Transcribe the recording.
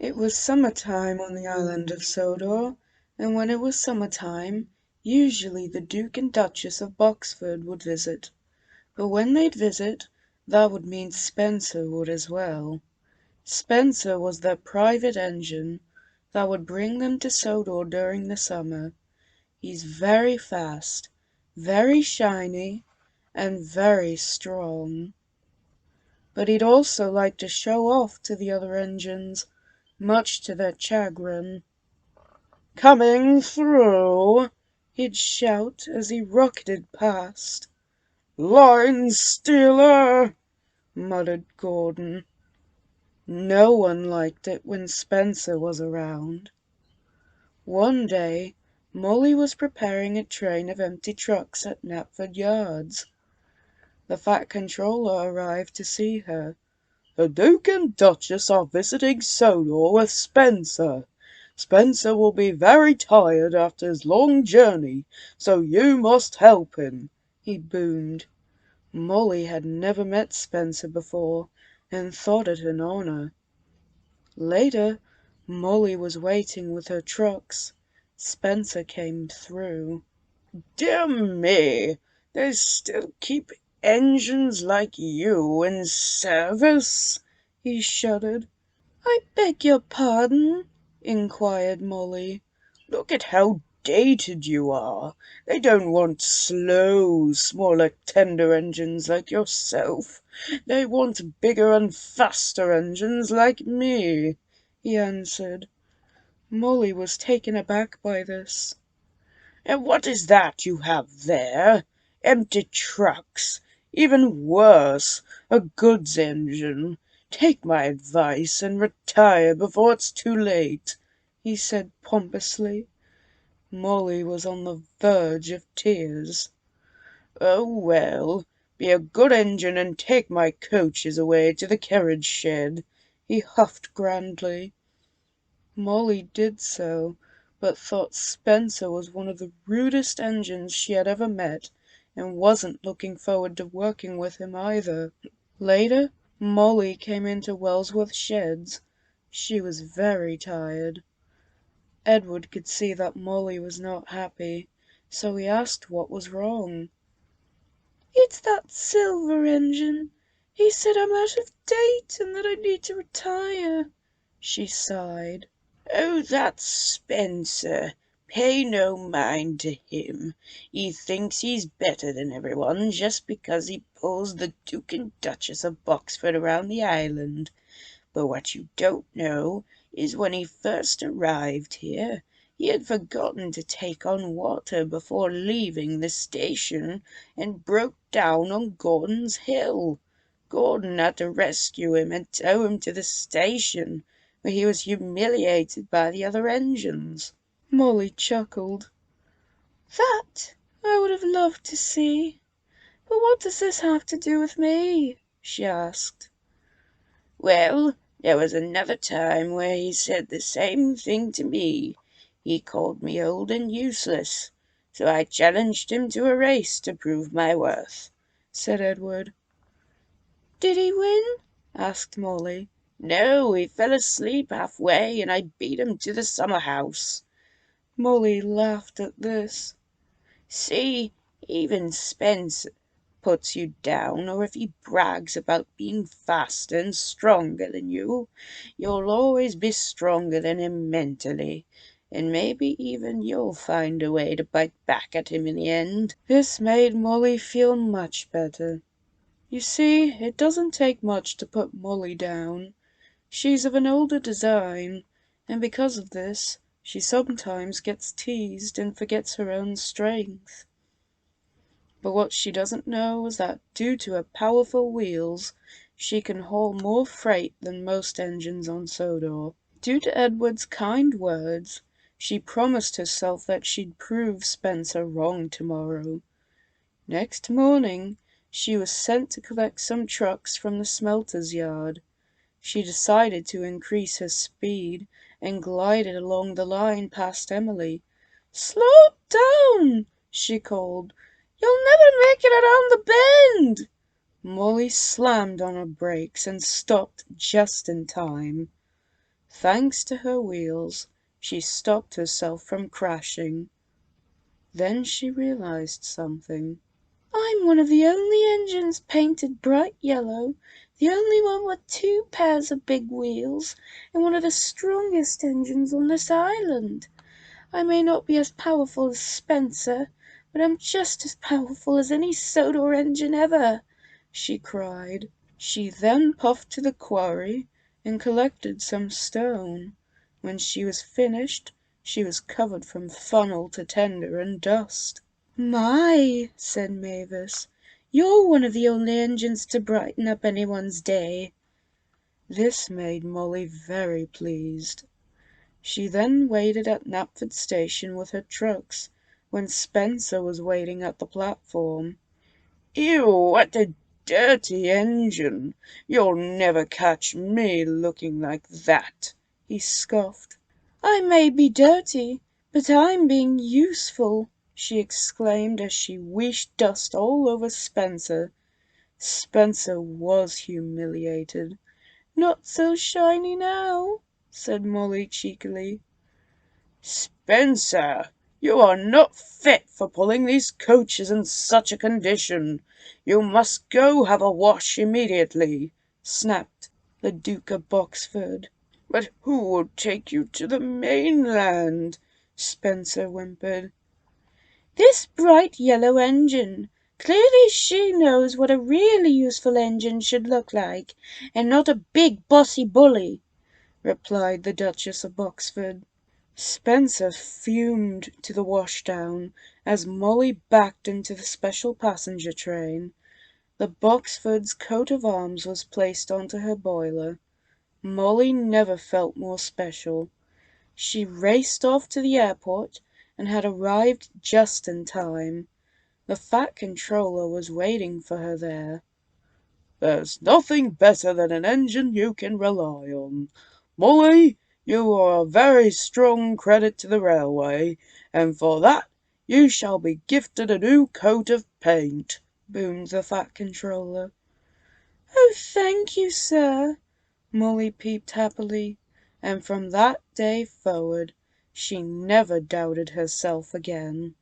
It was summertime on the island of Sodor, and when it was summertime, usually the Duke and Duchess of Boxford would visit. But when they'd visit, that would mean Spencer would as well. Spencer was their private engine that would bring them to Sodor during the summer. He's very fast, very shiny, and very strong. But he'd also like to show off to the other engines, much to their chagrin. "Coming through!" he'd shout as he rocketed past. "Line stealer!" muttered Gordon. No one liked it when Spencer was around. One day Molly was preparing a train of empty trucks at Knapford Yards. The Fat Controller arrived to see her. "The Duke and Duchess are visiting Sodor with Spencer. Spencer will be very tired after his long journey, so you must help him," he boomed. Molly had never met Spencer before and thought it an honor. Later, Molly was waiting with her trucks. Spencer came through. "Dear me, they still keep engines like you in service?" he shuddered. "I beg your pardon?" inquired Molly. "Look at how dated you are. They don't want slow, smaller, tender engines like yourself. They want bigger and faster engines like me," he answered. Molly was taken aback by this. "And what is that you have there? Empty trucks. Even worse, a goods engine. Take my advice and retire before it's too late," he said pompously. Molly was on the verge of tears. "Oh, well, be a good engine and take my coaches away to the carriage shed," he huffed grandly. Molly did so, but thought Spencer was one of the rudest engines she had ever met, and wasn't looking forward to working with him either. Later, Molly came into Wellsworth Sheds. She was very tired. Edward could see that Molly was not happy, so he asked what was wrong. "It's that Silver engine. He said I'm out of date and that I need to retire," she sighed. "Oh, that's Spencer. Pay no mind to him. He thinks he's better than everyone just because he pulls the Duke and Duchess of Boxford around the island. But what you don't know is when he first arrived here, he had forgotten to take on water before leaving the station and broke down on Gordon's Hill. Gordon had to rescue him and tow him to the station, where he was humiliated by the other engines." Molly chuckled. "That I would have loved to see. But what does this have to do with me?" she asked. "Well, there was another time where he said the same thing to me. He called me old and useless, so I challenged him to a race to prove my worth," said Edward. "Did he win?" asked Molly. "No, he fell asleep halfway, and I beat him to the summer house." Molly laughed at this. "See, even Spence puts you down, or if he brags about being faster and stronger than you, you'll always be stronger than him mentally, and maybe even you'll find a way to bite back at him in the end." This made Molly feel much better. You see, it doesn't take much to put Molly down. She's of an older design, and because of this, she sometimes gets teased and forgets her own strength. But what she doesn't know is that due to her powerful wheels, she can haul more freight than most engines on Sodor. Due to Edward's kind words, She promised herself that she'd prove Spencer wrong tomorrow. Next morning she was sent to collect some trucks from the smelter's yard. She decided to increase her speed and glided along the line past Emily. "Slow down!" she called. "You'll never make it around the bend!" Molly slammed on her brakes and stopped just in time. Thanks to her wheels, she stopped herself from crashing. Then she realized something. "I'm one of the only engines painted bright yellow, the only one with two pairs of big wheels, and one of the strongest engines on this island. I may not be as powerful as Spencer, but I'm just as powerful as any Sodor engine ever," she cried. She then puffed to the quarry and collected some stone. When she was finished, she was covered from funnel to tender in dust. "My," said Mavis, "you're one of the only engines to brighten up anyone's day." This made Molly very pleased. She then waited at Knapford station with her trucks, when Spencer was waiting at the platform. "Ew, what a dirty engine! You'll never catch me looking like that," he scoffed. "I may be dirty, but I'm being useful," she exclaimed as she wished dust all over Spencer. Spencer was humiliated. "Not so shiny now," said Molly cheekily. "Spencer, you are not fit for pulling these coaches in such a condition. You must go have a wash immediately," snapped the Duke of Boxford. "But who will take you to the mainland?" Spencer whimpered. "This bright yellow engine. Clearly she knows what a really useful engine should look like, and not a big bossy bully," replied the Duchess of Boxford. Spencer fumed to the washdown as Molly backed into the special passenger train. The Boxford's coat of arms was placed onto her boiler. Molly never felt more special. She raced off to the airport and had arrived just in time. The Fat Controller was waiting for her there. "There's nothing better than an engine you can rely on. Molly, you are a very strong credit to the railway, and for that you shall be gifted a new coat of paint," boomed the Fat Controller. "Oh, thank you, sir," Molly peeped happily, and from that day forward she never doubted herself again.